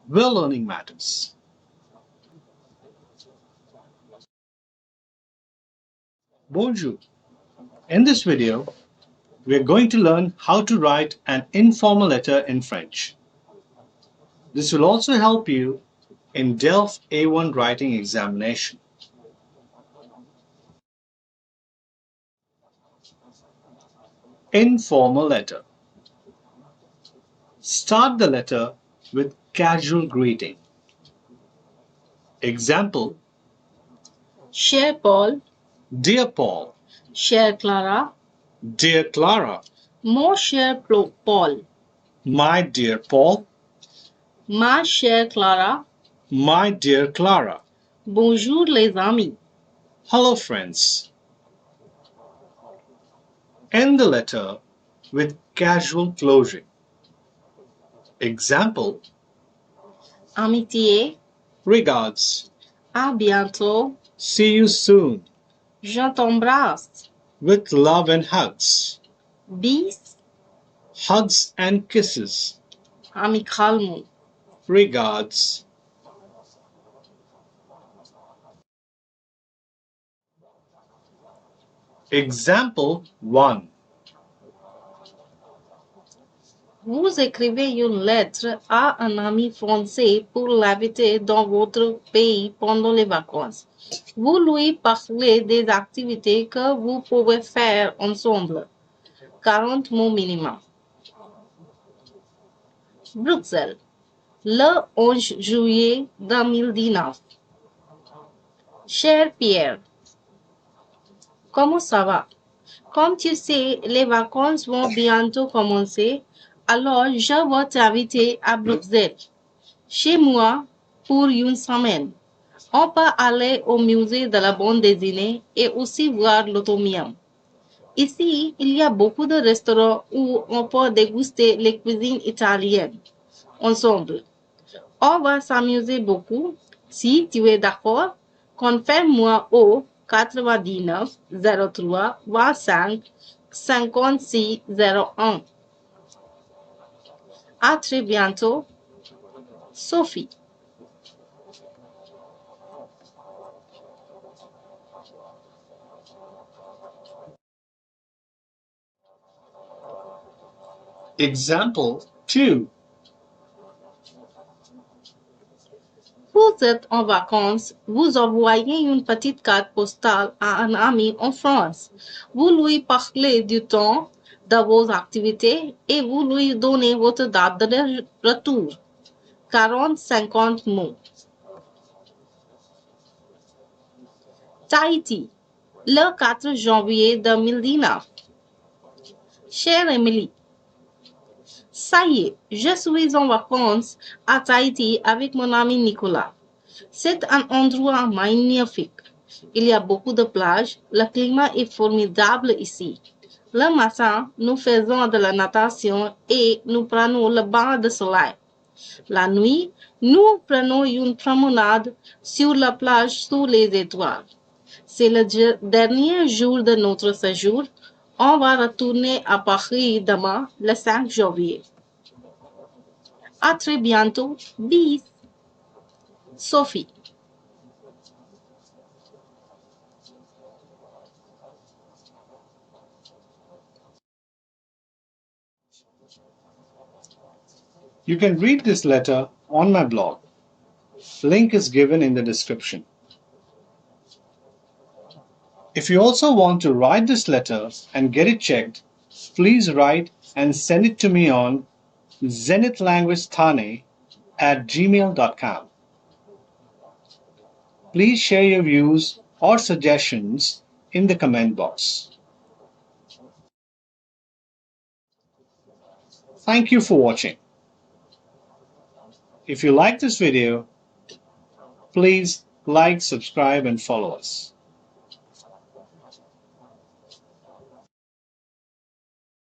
where learning matters. Bonjour. In this video, we are going to learn how to write an informal letter in French. This will also help you in DELF A1 writing examination. Informal letter. Start the letter with casual greeting. Example: Cher Paul, Dear Paul, chère Clara, Dear Clara, mon cher Paul, My dear Paul, ma chère Clara, My dear Clara. bonjour les amis. Hello friends. End the letter with casual closing. Example: Amitié, Regards, à bientôt, see you soon, je t'embrasse. with love and hugs, Bis, hugs and kisses, amicalement. regards. Example 1. Vous écrivez une lettre à un ami français pour l'inviter dans votre pays pendant les vacances. Vous lui parlez des activités que vous pouvez faire ensemble. 40 mots minimum. Bruxelles, le 11 juillet 2019. Cher Pierre, comment ça va? Comme tu sais, les vacances vont bientôt commencer, alors je vais t'inviter à Bruxelles, chez moi, pour une semaine. On peut aller au musée de la bande dessinée et aussi voir l'automne. Ici, il y a beaucoup de restaurants où on peut déguster les cuisines italiennes ensemble. On va s'amuser beaucoup. Si tu es d'accord, confirme-moi au 99 03 25 56 01. À très bientôt, Sophie. Example 2. Vous êtes en vacances, vous envoyez une petite carte postale à un ami en France. Vous lui parlez du temps de vos activités et vous lui donnez votre date de retour. 40-50 mots. Tahiti, le 4 janvier 2019. Chère Emily, ça y est, je suis en vacances à Tahiti avec mon ami Nicolas. C'est un endroit magnifique. Il y a beaucoup de plages, le climat est formidable ici. Le matin, nous faisons de la natation et nous prenons le bain de soleil. La nuit, nous prenons une promenade sur la plage sous les étoiles. C'est le dernier jour de notre séjour. On va retourner à Paris demain, le 5 janvier. À très bientôt. Bis. Sophie. You can read this letter on my blog. Link is given in the description. If you also want to write this letter and get it checked, please write and send it to me on zenithlanguagethane@gmail.com. Please share your views or suggestions in the comment box. Thank you for watching. If you like this video, please like, subscribe, and follow us.